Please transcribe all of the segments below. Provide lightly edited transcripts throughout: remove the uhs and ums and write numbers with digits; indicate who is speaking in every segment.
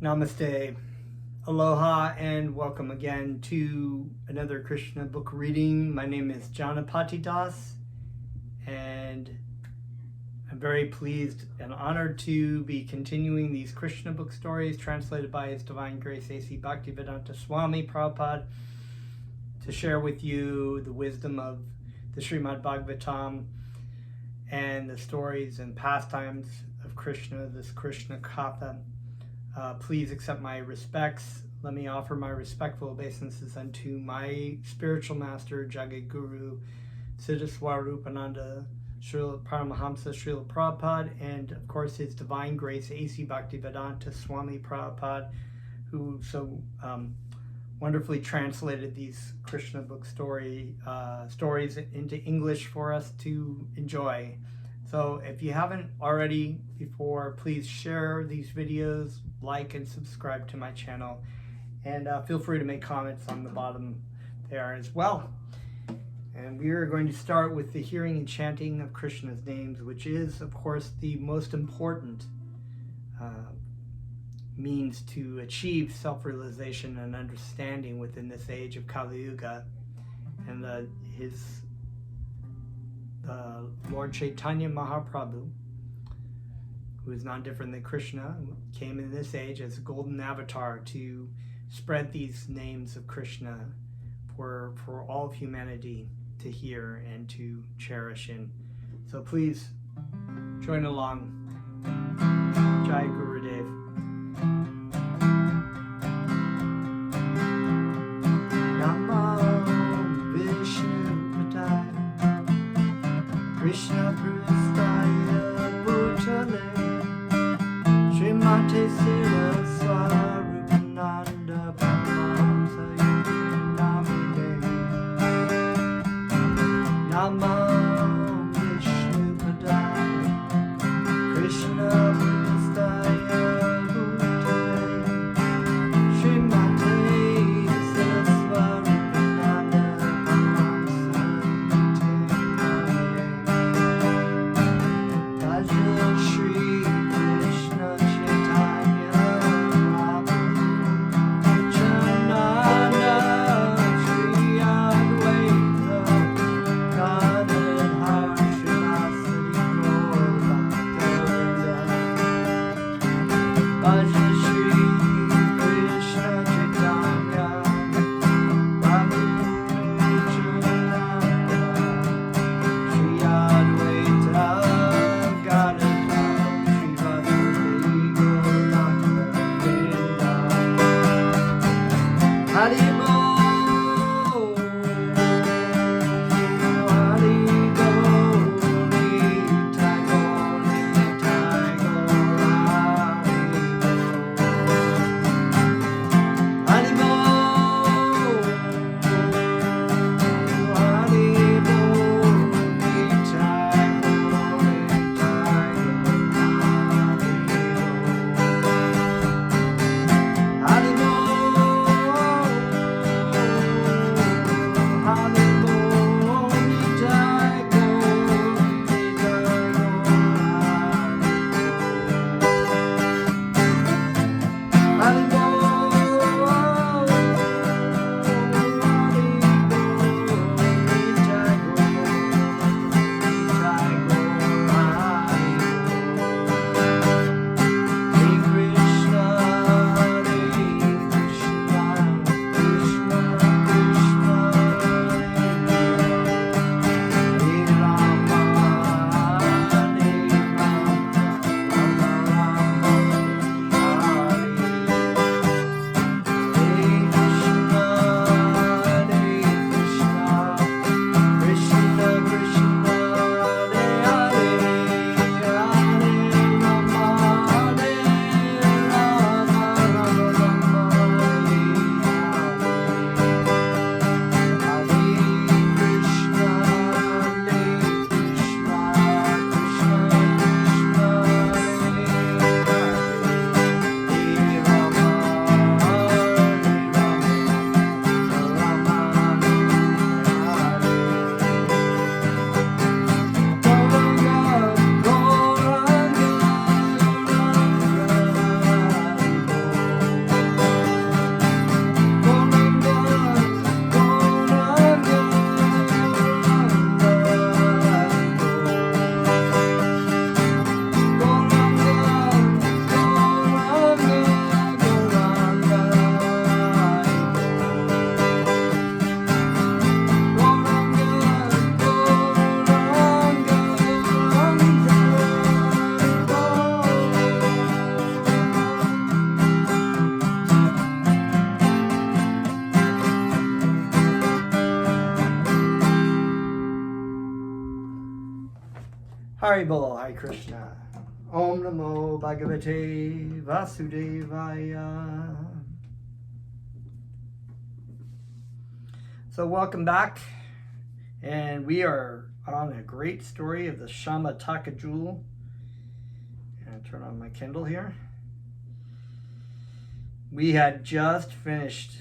Speaker 1: Namaste, aloha, and welcome again to another Krishna book reading. My name is Syamataka Das, and I'm very pleased and honored to be continuing these Krishna book stories translated by His Divine Grace A.C. Bhaktivedanta Swami Prabhupada to share with you the wisdom of the Srimad Bhagavatam and the stories and pastimes of Krishna, this Krishna Katha. Please accept my respects. Let me offer my respectful obeisances unto my spiritual master, Jagat Guru, Siddhaswarupananda, Srila Paramahamsa Srila Prabhupada, and of course His Divine Grace A.C. Bhaktivedanta Swami Prabhupada, who so wonderfully translated these Krishna book stories into English for us to enjoy. So if you haven't already before, please share these videos, like and subscribe to my channel, and feel free to make comments on the bottom there as well. And we are going to start with the hearing and chanting of Krishna's names, which is, of course, the most important means to achieve self-realization and understanding within this age of Kali Yuga. And Lord Chaitanya Mahaprabhu, who is not different than Krishna, came in this age as a golden avatar to spread these names of Krishna for all of humanity to hear and to cherish in. So please join along. Jai Gurudev. Krishna Prastaya Bhutale Srimate Sila Swarupananda Paramahamsa Namine Namo Vishnu Padaya Krishna Prastaya Bhutale Srimate Sila Swarupananda Paramahamsa Shri Krishna Chaitanya Prabhu Nityananda Shri Advaita Gadadhar Srivasadi Gaur Bhakta-vrinda Bhaja Shri Krishna Chaitanya Prabhu Nityananda Shri Advaita Haribol, Haribol, Nitai Gaur, Haribol. Haribol, Hare Krishna. Om Namo Bhagavate Vasudevaya. So welcome back. And we are on a great story of the Syamataka jewel. And I'll turn on my Kindle here. We had just finished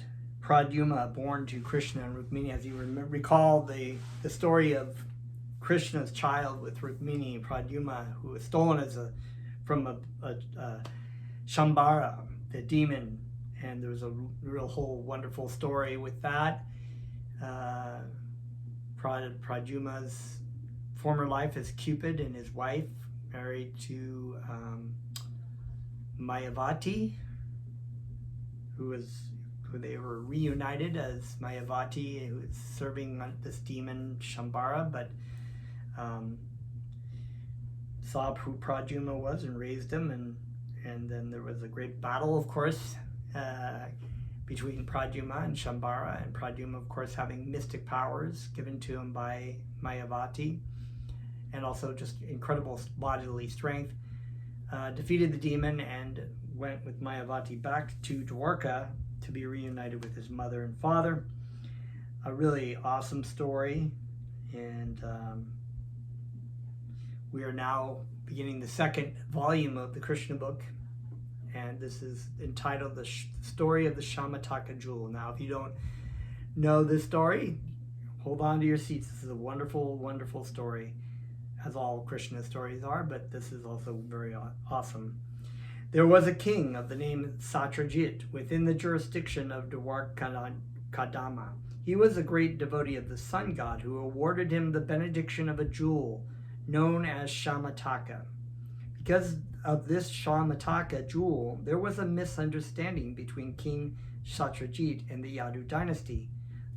Speaker 1: Pradyumna, born to Krishna and Rukmini. As you recall, the story of Krishna's child with Rukmini, Pradyumna, who was stolen from a Shambhara, the demon. And there was a real whole wonderful story with that. Pradyumna's former life as Cupid and his wife, married to Mayavati, who they were reunited as Mayavati, who was serving this demon Shambhara, but saw who Pradyumna was and raised him, and then there was a great battle, of course, between Pradyumna and Shambhara, and Pradyumna, of course, having mystic powers given to him by Mayavati, and also just incredible bodily strength, defeated the demon and went with Mayavati back to Dwarka to be reunited with his mother and father. A really awesome story, and we are now beginning the second volume of the Krishna book, and this is entitled The Story of the Syamataka Jewel. Now, if you don't know this story, hold on to your seats. This is a wonderful, wonderful story, as all Krishna stories are, but this is also very awesome. There was a king of the name Satyajit within the jurisdiction of Dwarkadama. He was a great devotee of the sun god who awarded him the benediction of a jewel known as Syamataka. Because of this Syamataka jewel, there was a misunderstanding between King Satyajit and the Yadu dynasty.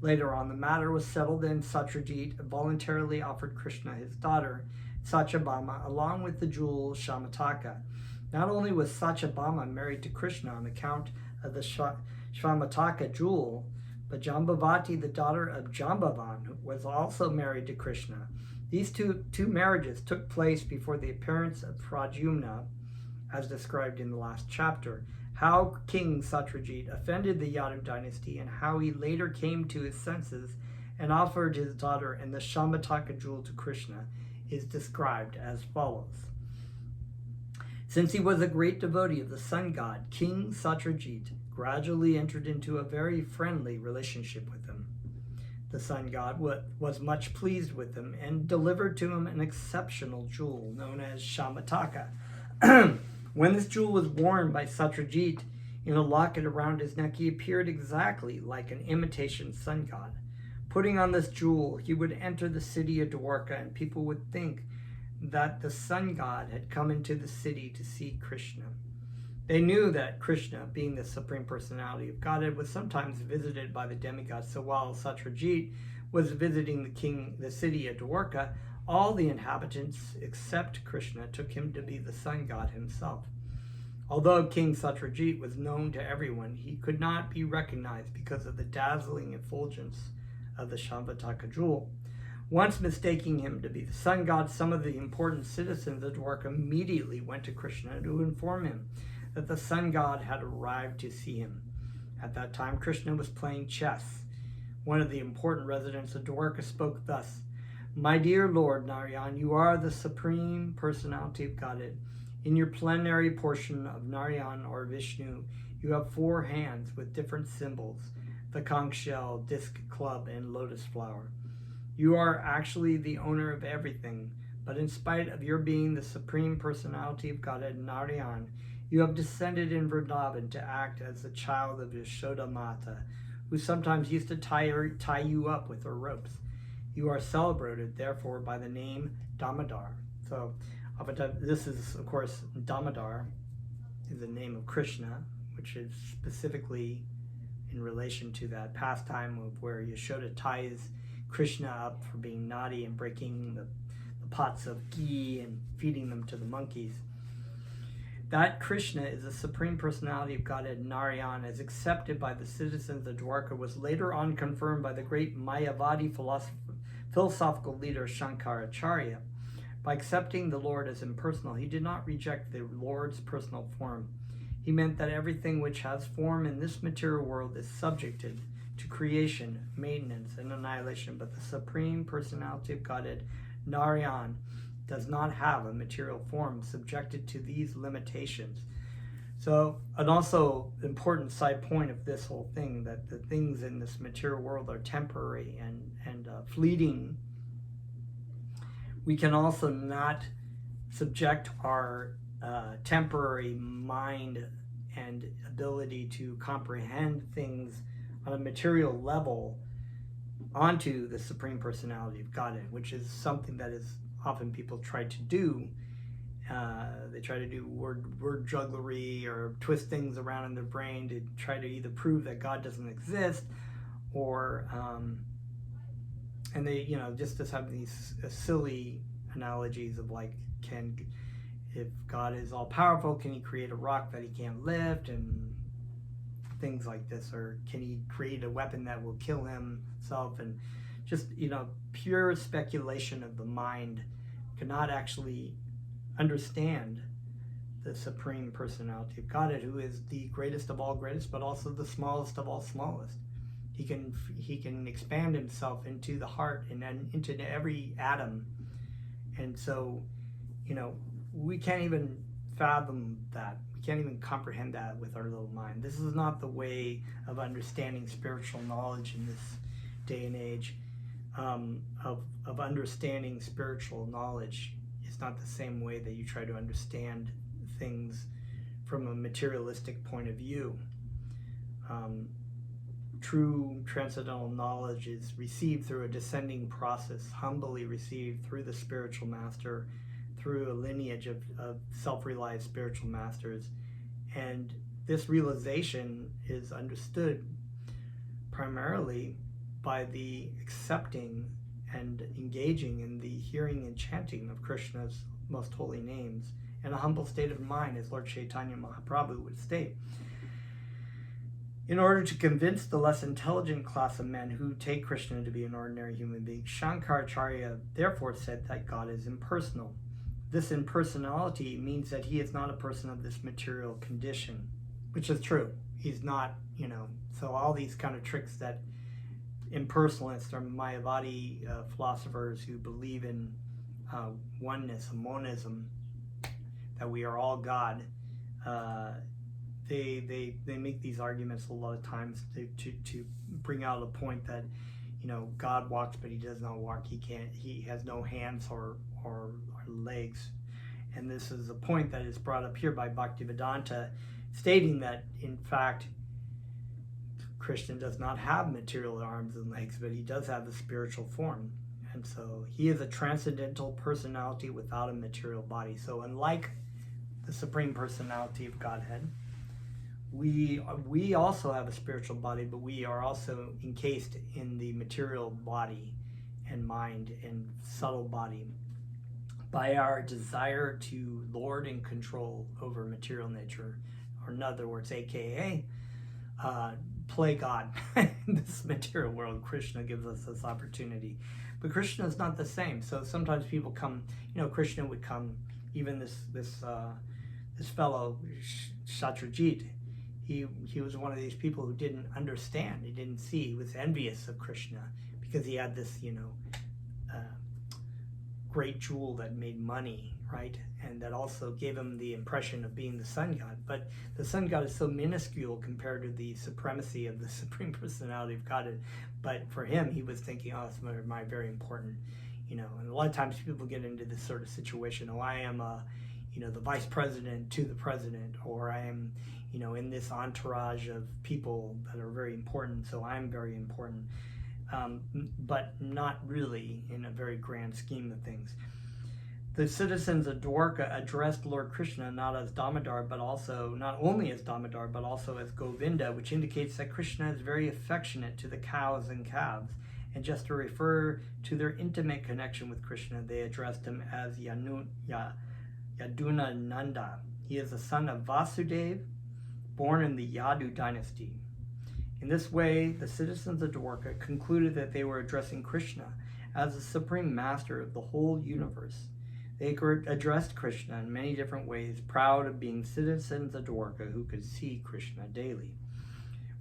Speaker 1: Later on, the matter was settled, and Satyajit voluntarily offered Krishna his daughter, Satyabhama, along with the jewel Syamataka. Not only was Satyabhama married to Krishna on account of the Syamataka jewel, but Jambavati, the daughter of Jambavan, was also married to Krishna. These two marriages took place before the appearance of Pradyumna, as described in the last chapter. How King Satyajit offended the Yadu dynasty and how he later came to his senses and offered his daughter and the Syamataka jewel to Krishna is described as follows. Since he was a great devotee of the sun god, King Satyajit gradually entered into a very friendly relationship with him. The sun god was much pleased with him and delivered to him an exceptional jewel known as Syamataka. When this jewel was worn by Satyajit in a locket around his neck, he appeared exactly like an imitation sun god. Putting on this jewel, he would enter the city of Dwarka, and people would think that the sun god had come into the city to see Krishna. They knew that Krishna, being the Supreme Personality of Godhead, was sometimes visited by the demigods. So while Satyajit was visiting the city of Dwarka, all the inhabitants, except Krishna, took him to be the sun god himself. Although King Satyajit was known to everyone, he could not be recognized because of the dazzling effulgence of the Syamataka jewel. Once mistaking him to be the sun god, some of the important citizens of Dwarka immediately went to Krishna to inform him that the sun god had arrived to see him. At that time, Krishna was playing chess. One of the important residents of Dwarka spoke thus: "My dear Lord Narayan, you are the Supreme Personality of Godhead. In your plenary portion of Narayan or Vishnu, you have 4 hands with different symbols: the conch shell, disc, club, and lotus flower. You are actually the owner of everything, but in spite of your being the Supreme Personality of Godhead, Narayan, you have descended in Vrindavan to act as the child of Yashoda Mata, who sometimes used to tie you up with her ropes. You are celebrated, therefore, by the name Damodar." So, this is, of course, Damodar is the name of Krishna, which is specifically in relation to that pastime of where Yashoda ties Krishna up for being naughty and breaking the pots of ghee and feeding them to the monkeys. That Krishna is the Supreme Personality of Godhead Narayan, as accepted by the citizens of Dwarka, was later on confirmed by the great Mayavadi philosophical leader Shankaracharya. By accepting the Lord as impersonal, he did not reject the Lord's personal form. He meant that everything which has form in this material world is subjected to creation, maintenance, and annihilation, but the Supreme Personality of Godhead, Narayan, does not have a material form subjected to these limitations. So, and also important side point of this whole thing, that the things in this material world are temporary and fleeting. We can also not subject our temporary mind and ability to comprehend things on a material level onto the Supreme Personality of Godhead, which is something that is often people try to do. They try to do word jugglery or twist things around in their brain to try to either prove that God doesn't exist, or and they just have these silly analogies of like, if God is all powerful, can he create a rock that he can't lift, and things like this, or can he create a weapon that will kill himself? And just pure speculation of the mind cannot actually understand the Supreme Personality of Godhead, who is the greatest of all greatest, but also the smallest of all smallest. He can expand himself into the heart and then into every atom. And so, we can't even fathom that. We can't even comprehend that with our little mind. This is not the way of understanding spiritual knowledge in this day and age. Of understanding spiritual knowledge is not the same way that you try to understand things from a materialistic point of view. True transcendental knowledge is received through a descending process, humbly received through the spiritual master, through a lineage of self-realized spiritual masters. And this realization is understood primarily by the accepting and engaging in the hearing and chanting of Krishna's most holy names in a humble state of mind, as Lord Chaitanya Mahaprabhu would state. In order to convince the less intelligent class of men who take Krishna to be an ordinary human being, Shankaracharya therefore said that God is impersonal. This impersonality means that he is not a person of this material condition, which is true. He's not, so all these kind of tricks that impersonalists or Mayavadi philosophers who believe in oneness, monism, that we are all God, they make these arguments a lot of times to bring out a point that God walks but he does not walk. He has no hands or legs. And this is a point that is brought up here by Bhaktivedanta, stating that in fact Krishna does not have material arms and legs, but he does have the spiritual form. And so he is a transcendental personality without a material body. So unlike the Supreme Personality of Godhead, we also have a spiritual body, but we are also encased in the material body and mind and subtle body by our desire to lord and control over material nature, or in other words, aka play God in this material world. Krishna gives us this opportunity, but Krishna is not the same. So sometimes people come, Krishna would come, even this fellow Shatrajit. He was one of these people who didn't understand. He didn't see. He was envious of Krishna because he had this, great jewel that made money, right? And that also gave him the impression of being the sun god. But the sun god is so minuscule compared to the supremacy of the Supreme Personality of Godhead. But for him, he was thinking, oh, it's my very important, And a lot of times people get into this sort of situation. Oh, I am the vice president to the president, or I am, in this entourage of people that are very important, so I'm very important. But not really in a very grand scheme of things. The citizens of Dwarka addressed Lord Krishna not as Damodar, but also, not only as Damodar, but also as Govinda, which indicates that Krishna is very affectionate to the cows and calves. And just to refer to their intimate connection with Krishna, they addressed him as Yaduna Nanda. He is the son of Vasudeva, born in the Yadu dynasty. In this way, the citizens of Dwarka concluded that they were addressing Krishna as the supreme master of the whole universe. They addressed Krishna in many different ways, proud of being citizens of Dwarka who could see Krishna daily.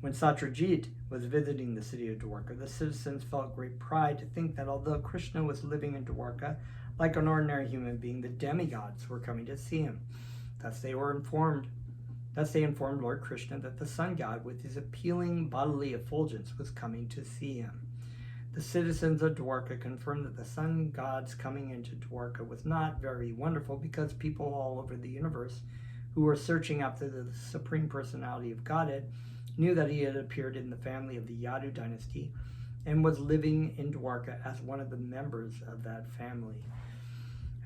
Speaker 1: When Satyajit was visiting the city of Dwarka, the citizens felt great pride to think that although Krishna was living in Dwarka like an ordinary human being, the demigods were coming to see him. Thus they informed Lord Krishna that the sun god with his appealing bodily effulgence was coming to see him. The citizens of Dwarka confirmed that the sun god's coming into Dwarka was not very wonderful because people all over the universe who were searching after the Supreme Personality of Godhead knew that he had appeared in the family of the Yadu dynasty and was living in Dwarka as one of the members of that family.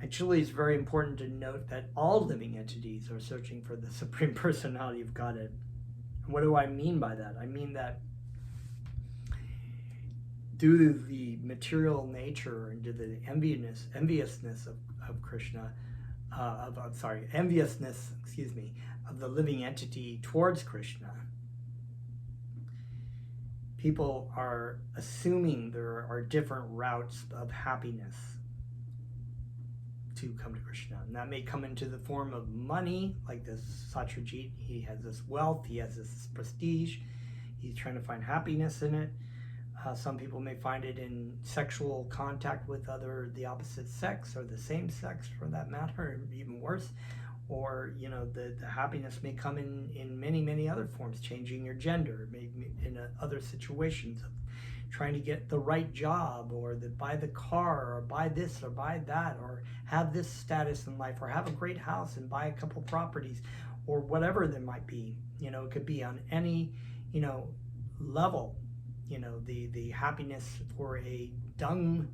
Speaker 1: Actually, it's very important to note that all living entities are searching for the Supreme Personality of Godhead. And what do I mean by that? I mean that due to the material nature and to the enviousness of Krishna, enviousness, of the living entity towards Krishna, people are assuming there are different routes of happiness to come to Krishna. And that may come into the form of money, like this Satyajit. He has this wealth, he has this prestige, he's trying to find happiness in it. Some people may find it in sexual contact with the opposite sex or the same sex for that matter, or even worse. Or, the happiness may come in many, many other forms, changing your gender, maybe in other situations of trying to get the right job, or buy the car, or buy this, or buy that, or have this status in life, or have a great house and buy a couple properties, or whatever there might be. It could be on any, level. The happiness for a dung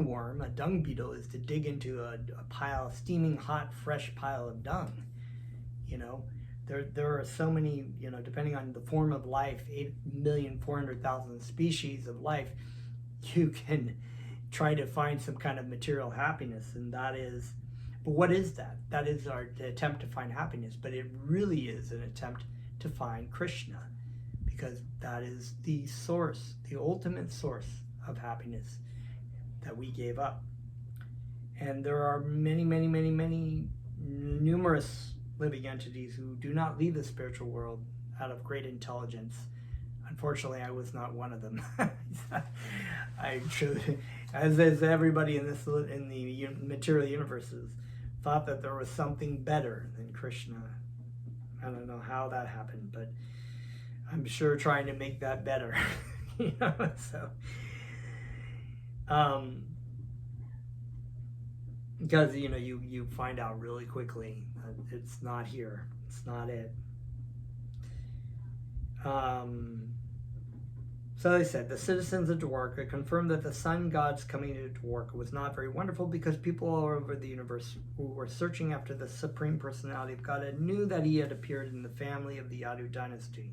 Speaker 1: worm, a dung beetle, is to dig into a steaming hot, fresh pile of dung. There are so many, depending on the form of life, 8,400,000 species of life, you can try to find some kind of material happiness, and but what is that? That is our attempt to find happiness, but it really is an attempt to find Krishna, because that is the source, the ultimate source of happiness that we gave up. And there are many, many, many, many numerous living entities who do not leave the spiritual world out of great intelligence. Unfortunately, I was not one of them. I truly, as everybody in the material universes, thought that there was something better than Krishna. I don't know how that happened, but I'm sure trying to make that better. Because you find out really quickly that it's not here, it's not it. So they said, the citizens of Dwarka confirmed that the sun god's coming to Dwarka was not very wonderful because people all over the universe who were searching after the Supreme Personality of Godhead knew that he had appeared in the family of the Yadu dynasty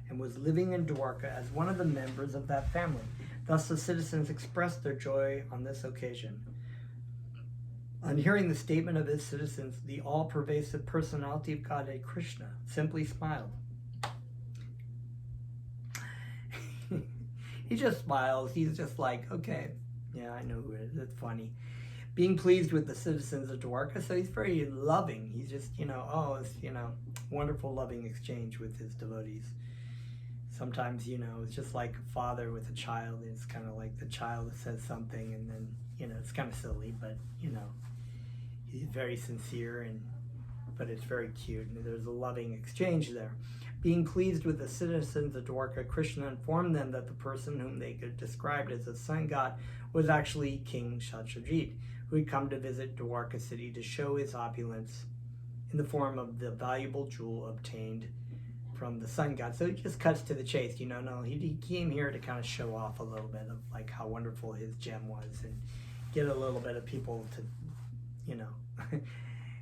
Speaker 1: and was living in Dwarka as one of the members of that family. Thus the citizens expressed their joy on this occasion. On hearing the statement of his citizens, the all-pervasive personality of Godhead, Krishna, simply smiled. He just smiles. He's just like, okay, yeah, I know who it is. It's funny. Being pleased with the citizens of Dwarka, so he's very loving. He's just, wonderful loving exchange with his devotees. Sometimes, it's just like a father with a child. It's kind of like the child says something and then, it's kind of silly, but, he's very sincere, but it's very cute, and there's a loving exchange there. Being pleased with the citizens of Dwarka, Krishna informed them that the person whom they could describe as a sun god was actually King Satyajit, who had come to visit Dwarka city to show his opulence in the form of the valuable jewel obtained from the sun god. So it just cuts to the chase, he came here to kind of show off a little bit of like how wonderful his gem was and get a little bit of people to,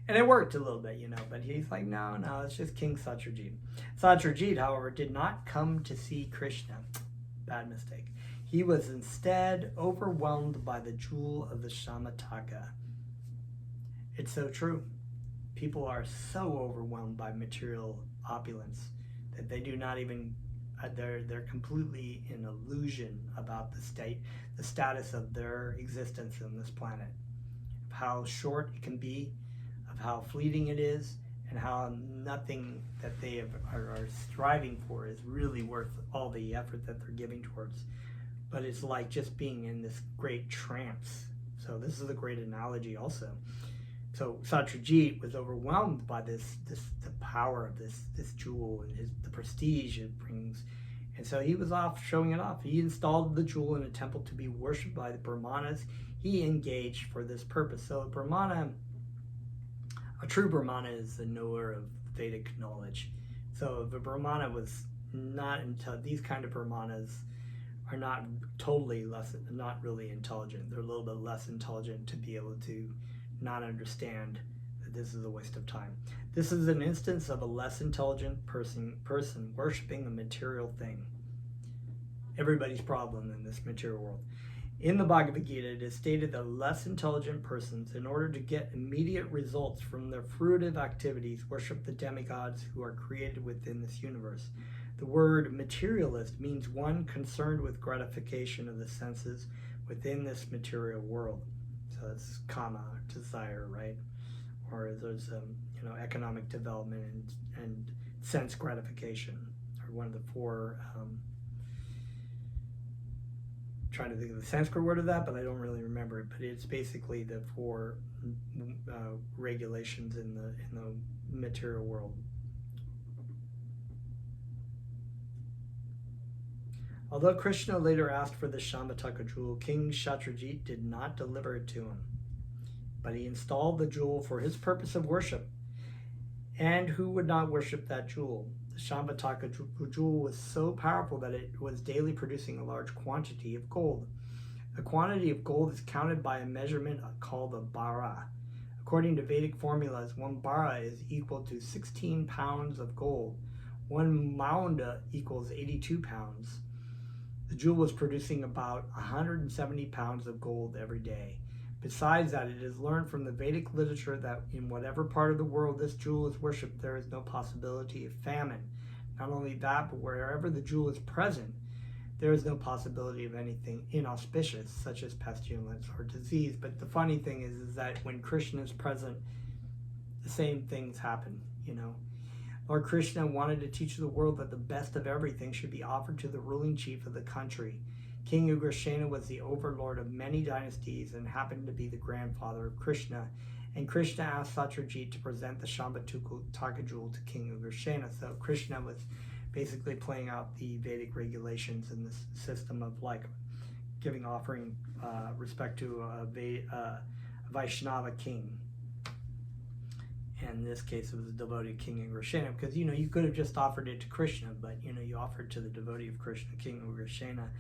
Speaker 1: and it worked a little bit, but he's like, no, it's just King Satyajit. Satyajit, however, did not come to see Krishna. Bad mistake. He was instead overwhelmed by the jewel of the Syamataka. It's so true. People are so overwhelmed by material opulence that they do not even, they're completely in illusion about the status of their existence on this planet. of how short it can be, of how fleeting it is, and how nothing that they are striving for is really worth all the effort that they're giving towards. But it's like just being in this great trance. So this is a great analogy also. So Satyajit was overwhelmed by the power of this jewel and the prestige it brings. And so he was off showing it off. He installed the jewel in a temple to be worshipped by the Brahmanas. He engaged for this purpose. So a true Brahmana is the knower of Vedic knowledge. So if a Brahmana was not these kind of Brahmanas are not really intelligent. They're a little bit less intelligent to be able to not understand that this is a waste of time. This is an instance of a less intelligent person worshiping a material thing. Everybody's problem in this material world. In the Bhagavad Gita, it is stated that less intelligent persons, in order to get immediate results from their fruitive activities, worship the demigods who are created within this universe. The word materialist means one concerned with gratification of the senses within this material world. So it's kama, desire, right? Or there's economic development and sense gratification, or one of the four. Trying to think of the Sanskrit word of that, but I don't really remember it. But it's basically the four regulations in the material world. Although Krishna later asked for the Syamataka jewel, King Satyajit did not deliver it to him, but he installed the jewel for his purpose of worship. And who would not worship that jewel? The Syamataka jewel was so powerful that it was daily producing a large quantity of gold. A quantity of gold is counted by a measurement called a bara. According to Vedic formulas, 1 bara is equal to 16 pounds of gold. 1 maunda equals 82 pounds. The jewel was producing about 170 pounds of gold every day. Besides that, it is learned from the Vedic literature that in whatever part of the world this jewel is worshipped, there is no possibility of famine. Not only that, but wherever the jewel is present, there is no possibility of anything inauspicious, such as pestilence or disease. But the funny thing is that when Krishna is present, the same things happen, Lord Krishna wanted to teach the world that the best of everything should be offered to the ruling chief of the country. King Ugrasena was the overlord of many dynasties and happened to be the grandfather of Krishna. And Krishna asked Satyajit to present the Syamataka jewel to King Ugrasena. So Krishna was basically playing out the Vedic regulations in this system of giving offering respect to a Vaishnava king. And in this case, it was a devotee King Ugrasena, because you could have just offered it to Krishna, but you offered to the devotee of Krishna, King Ugrasena.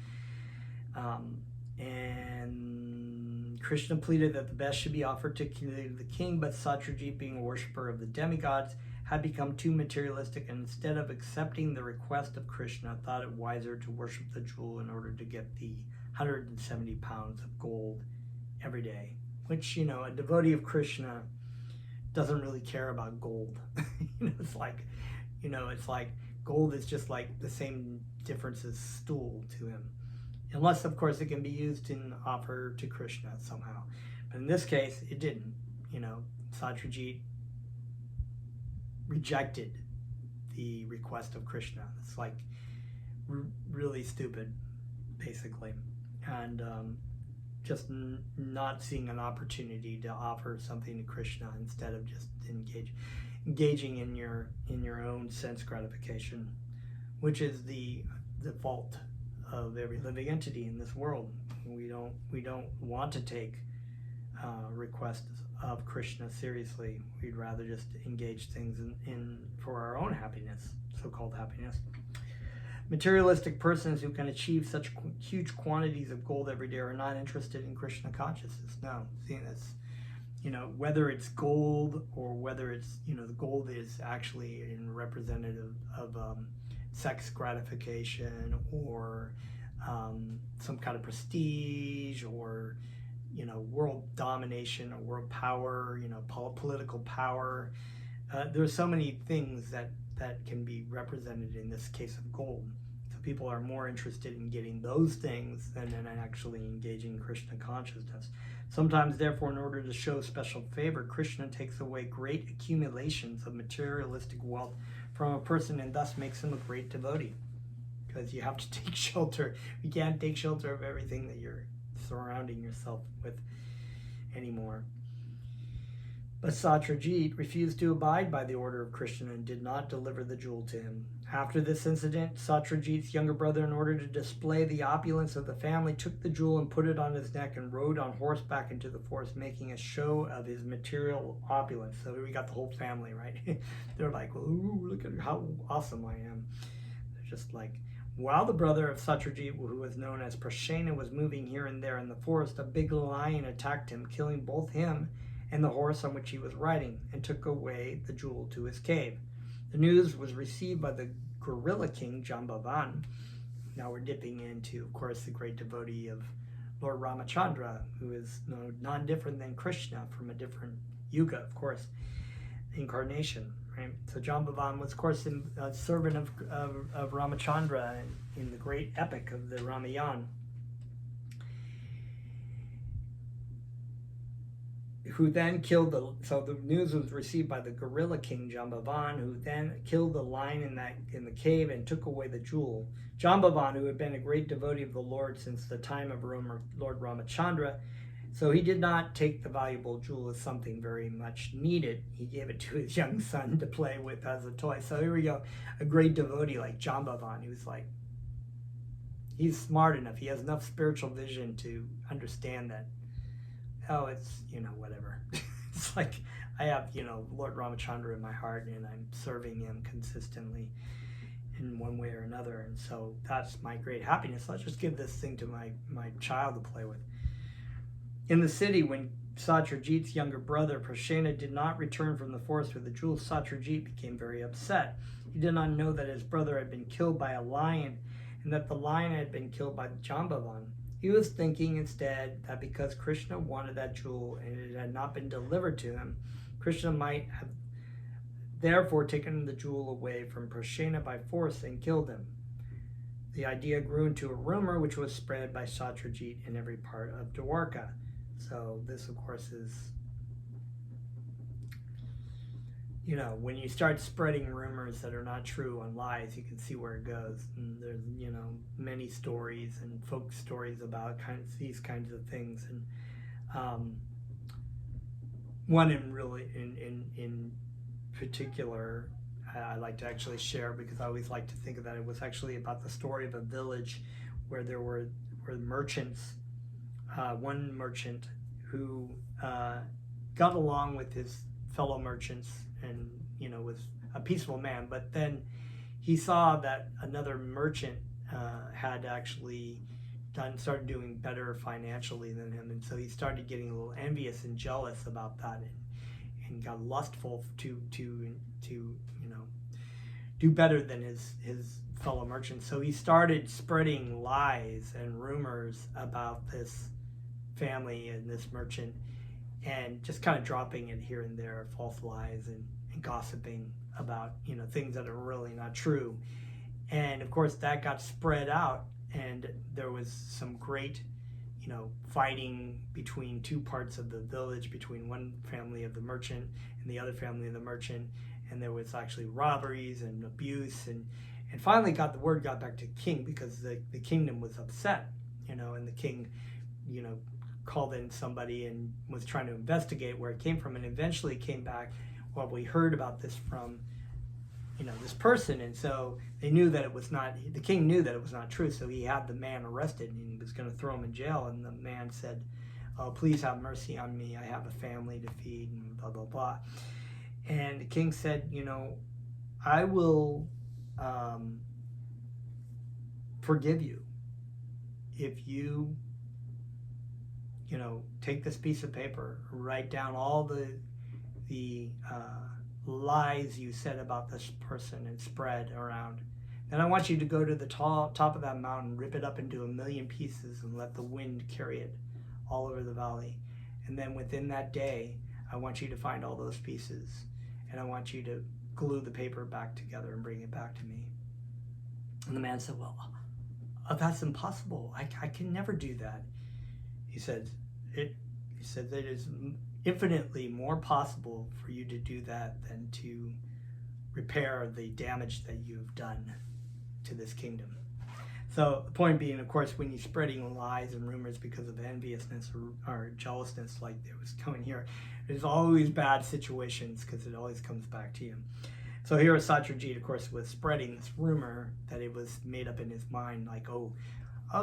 Speaker 1: And Krishna pleaded that the best should be offered to the king, but Satyajit, being a worshiper of the demigods, had become too materialistic, and instead of accepting the request of Krishna, thought it wiser to worship the jewel in order to get the 170 pounds of gold every day, which a devotee of Krishna doesn't really care about gold. It's like gold is just like the same difference as stool to him. Unless, of course, it can be used in offer to Krishna somehow. But in this case, it didn't. Satyajit rejected the request of Krishna. It's really stupid, basically. And just not seeing an opportunity to offer something to Krishna instead of just engaging in your own sense gratification, which is the fault of every living entity in this world. We don't want to take requests of Krishna seriously. We'd rather just engage things in for our own happiness, so-called happiness. Materialistic persons who can achieve such huge quantities of gold every day are not interested in Krishna consciousness. No, seeing this, whether it's gold or whether it's, the gold is actually in representative of sex gratification or some kind of prestige or, world domination or world power, political power. There's so many things that can be represented in this case of gold. So people are more interested in getting those things than in actually engaging Krishna consciousness. Sometimes, therefore, in order to show special favor, Krishna takes away great accumulations of materialistic wealth from a person and thus makes him a great devotee. Because you have to take shelter. You can't take shelter of everything that you're surrounding yourself with anymore. But Satyajit refused to abide by the order of Krishna and did not deliver the jewel to him. After this incident, Satyajit's younger brother, in order to display the opulence of the family, took the jewel and put it on his neck and rode on horseback into the forest, making a show of his material opulence. So we got the whole family, right? They're like, well, ooh, look at how awesome I am. They're just like, while the brother of Satyajit, who was known as Prashena, was moving here and there in the forest, a big lion attacked him, killing both him and the horse on which he was riding, and took away the jewel to his cave. The news was received by the gorilla king, Jambavan. Now we're dipping into, of course, the great devotee of Lord Ramachandra, who is non different than Krishna from a different yuga, of course, incarnation. Right? So Jambavan was, of course, a servant of Ramachandra in the great epic of the Ramayana, who then killed so the news was received by the gorilla king Jambavan, who then killed the lion in the cave and took away the jewel. Jambavan, who had been a great devotee of the Lord since the time of Lord Ramachandra, so he did not take the valuable jewel as something very much needed. He gave it to his young son to play with as a toy. So here we go, a great devotee like Jambavan, who's like, he's smart enough, he has enough spiritual vision to understand that, oh, it's, whatever. It's like, I have, Lord Ramachandra in my heart, and I'm serving him consistently in one way or another. And so that's my great happiness. Let's just give this thing to my child to play with. In the city, when Satyajit's younger brother, Prashena, did not return from the forest with the jewel, Satyajit became very upset. He did not know that his brother had been killed by a lion, and that the lion had been killed by Jambavan. He was thinking instead that because Krishna wanted that jewel and it had not been delivered to him, Krishna might have therefore taken the jewel away from Prashena by force and killed him. The idea grew into a rumor which was spread by Satyajit in every part of Dwarka. So this, of course, is, when you start spreading rumors that are not true and lies, you can see where it goes. And there's, many stories and folk stories about these kinds of things. And one in particular, I like to actually share, because I always like to think of that. It was actually about the story of a village where there were merchants. One merchant who got along with his fellow merchants and was a peaceful man, but then he saw that another merchant had actually started doing better financially than him, and so he started getting a little envious and jealous about that, and got lustful to do better than his fellow merchants. So he started spreading lies and rumors about this family and this merchant, and just kind of dropping it here and there, false lies, and gossiping about things that are really not true. And of course that got spread out, and there was some great fighting between two parts of the village, between one family of the merchant and the other family of the merchant, and there was actually robberies and abuse, and finally the word got back to the king, because the kingdom was upset, and the king called in somebody and was trying to investigate where it came from, and eventually came back, well, we heard about this from this person. And so they knew that it was not, the king knew that it was not true, so he had the man arrested and he was going to throw him in jail. And the man said, oh, please have mercy on me, I have a family to feed, and blah blah blah. And the king said, I will forgive you if you take this piece of paper, write down all the lies you said about this person and spread around. Then I want you to go to the top of that mountain, rip it up into 1,000,000 pieces, and let the wind carry it all over the valley. And then within that day, I want you to find all those pieces, and I want you to glue the paper back together and bring it back to me. And the man said, well, that's impossible. I can never do that. He said, He said that it is infinitely more possible for you to do that than to repair the damage that you've done to this kingdom. So the point being, of course, when you're spreading lies and rumors because of enviousness or jealousness, like it was going here, there's always bad situations because it always comes back to you. So here Satyajit, of course, was spreading this rumor that it was made up in his mind, like, oh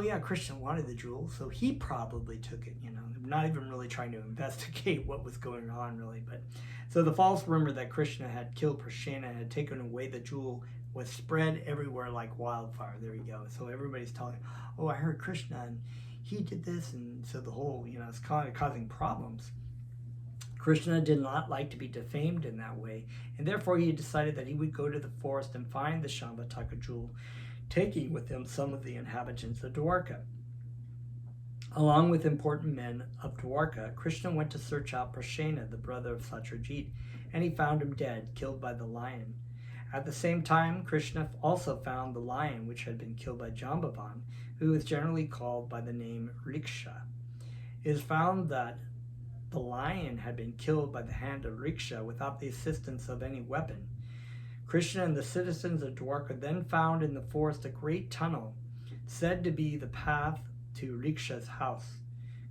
Speaker 1: yeah, Krishna wanted the jewel, so he probably took it, not even really trying to investigate what was going on, really. But so the false rumor that Krishna had killed Prashena and had taken away the jewel was spread everywhere like wildfire. There you go. So everybody's telling, oh, I heard Krishna and he did this, and so the whole, it's kind of causing problems. Krishna did not like to be defamed in that way, and therefore he decided that he would go to the forest and find the Syamataka jewel, taking with him some of the inhabitants of Dwarka. Along with important men of Dwarka, Krishna went to search out Prashena, the brother of Satyajit, and he found him dead, killed by the lion. At the same time, Krishna also found the lion which had been killed by Jambavan, who is generally called by the name Riksha. It is found that the lion had been killed by the hand of Riksha without the assistance of any weapon. Krishna and the citizens of Dwarka then found in the forest a great tunnel, said to be the path to Riksha's house.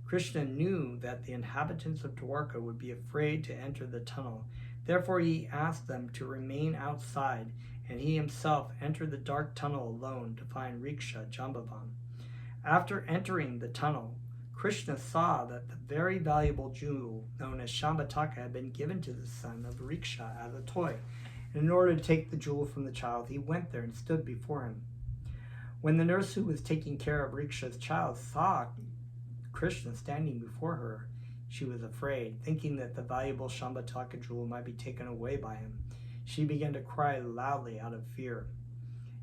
Speaker 1: Krishna knew that the inhabitants of Dwarka would be afraid to enter the tunnel. Therefore he asked them to remain outside, and he himself entered the dark tunnel alone to find Riksha Jambavan. After entering the tunnel, Krishna saw that the very valuable jewel known as Syamataka had been given to the son of Riksha as a toy. And in order to take the jewel from the child, he went there and stood before him. When the nurse who was taking care of Riksha's child saw Krishna standing before her, she was afraid, thinking that the valuable Syamataka jewel might be taken away by him. She began to cry loudly out of fear.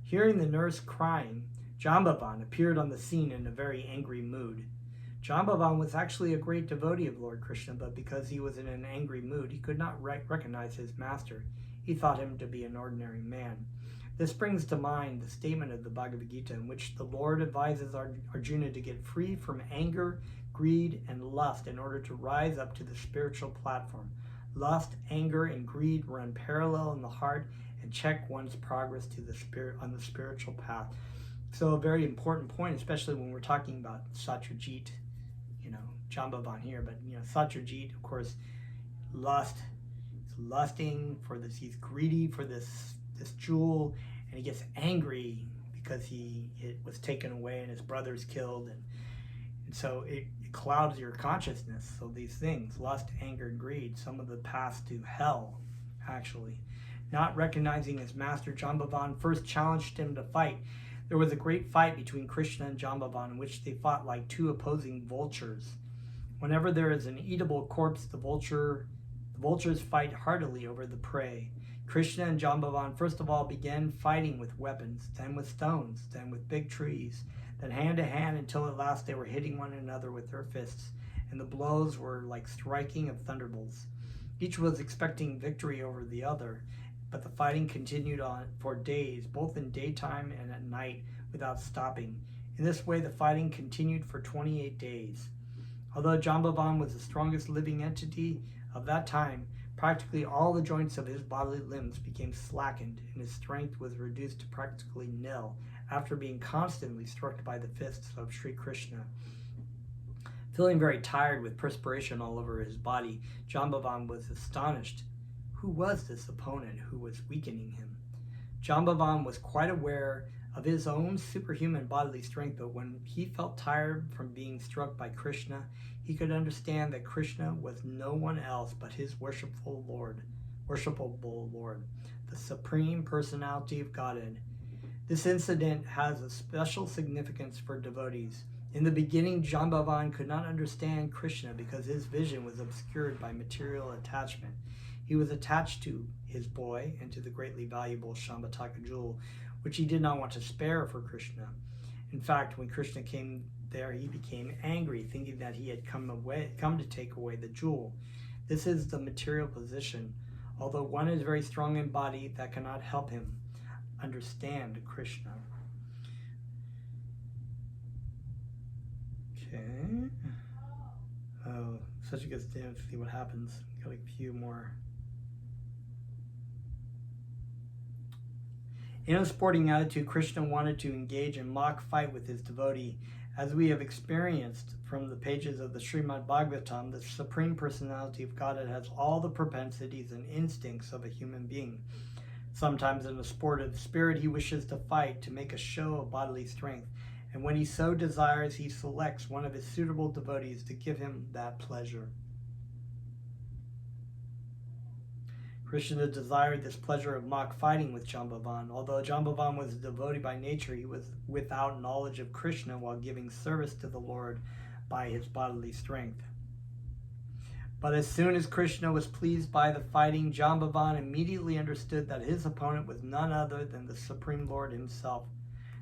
Speaker 1: Hearing the nurse crying, Jambavan appeared on the scene in a very angry mood. Jambavan was actually a great devotee of Lord Krishna, but because he was in an angry mood, he could not recognize his master. He thought him to be an ordinary man. This brings to mind the statement of the Bhagavad Gita in which the Lord advises Arjuna to get free from anger, greed, and lust in order to rise up to the spiritual platform. Lust, anger, and greed run parallel in the heart and check one's progress to on the spiritual path. So a very important point, especially when we're talking about Satyajit, Jambavan here, but Satyajit, of course, lust. He's lusting for this. He's greedy for this jewel, and he gets angry because it was taken away and his brother's killed, and so it clouds your consciousness. So these things, lust, anger, and greed, some of the paths to hell, actually. Not recognizing his master, Jambavan first challenged him to fight. There was a great fight between Krishna and Jambavan in which they fought like two opposing vultures. Whenever there is an eatable corpse, the vultures fight heartily over the prey. Krishna and Jambavan first of all began fighting with weapons, then with stones, then with big trees, then hand to hand until at last they were hitting one another with their fists, and the blows were like striking of thunderbolts. Each was expecting victory over the other, but the fighting continued on for days, both in daytime and at night, without stopping. In this way, the fighting continued for 28 days. Although Jambavan was the strongest living entity of that time, practically all the joints of his bodily limbs became slackened, and his strength was reduced to practically nil after being constantly struck by the fists of Sri Krishna. Feeling very tired with perspiration all over his body, Jambavan was astonished. Who was this opponent who was weakening him? Jambavan was quite aware of his own superhuman bodily strength, but when he felt tired from being struck by Krishna, he could understand that Krishna was no one else but his worshipful Lord, the Supreme Personality of Godhead. This incident has a special significance for devotees. In the beginning, Jambavan could not understand Krishna because his vision was obscured by material attachment. He was attached to his boy and to the greatly valuable Syamataka jewel, which he did not want to spare for Krishna. In fact, when Krishna came there, he became angry, thinking that he had come to take away the jewel. This is the material position. Although one is very strong in body, that cannot help him understand Krishna. Okay. Oh, such a good stand. See what happens. Got a few more. In a sporting attitude, Krishna wanted to engage in mock fight with his devotee. As we have experienced from the pages of the Srimad Bhagavatam, the Supreme Personality of Godhead has all the propensities and instincts of a human being. Sometimes in a sportive spirit, he wishes to fight, to make a show of bodily strength. And when he so desires, he selects one of his suitable devotees to give him that pleasure. Krishna desired this pleasure of mock fighting with Jambavan. Although Jambavan was a devotee by nature, he was without knowledge of Krishna while giving service to the Lord by his bodily strength. But as soon as Krishna was pleased by the fighting, Jambavan immediately understood that his opponent was none other than the Supreme Lord himself.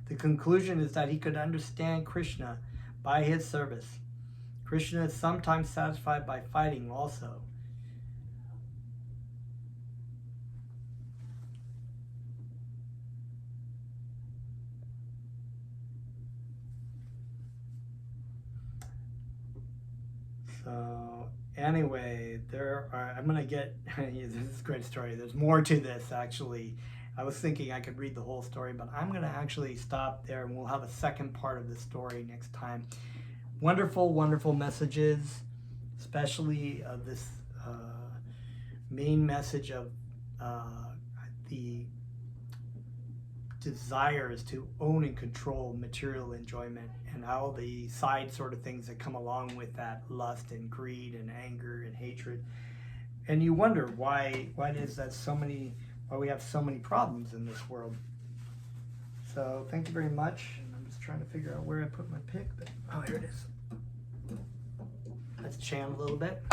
Speaker 1: The conclusion is that he could understand Krishna by his service. Krishna is sometimes satisfied by fighting also. So anyway, I'm going to get, this is a great story. There's more to this, actually. I was thinking I could read the whole story, but I'm going to actually stop there, and we'll have a second part of the story next time. Wonderful, wonderful messages, especially this main message of the desires to own and control material enjoyment, and how the side sort of things that come along with that, lust and greed and anger and hatred. And you wonder why it is that why we have so many problems in this world. So thank you very much. And I'm just trying to figure out where I put my pick, but oh, here it is. Let's chant a little bit.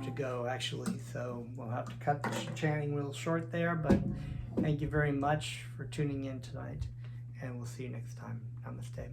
Speaker 1: To go actually, so we'll have to cut the chanting real short there, but thank you very much for tuning in tonight, and we'll see you next time. Namaste.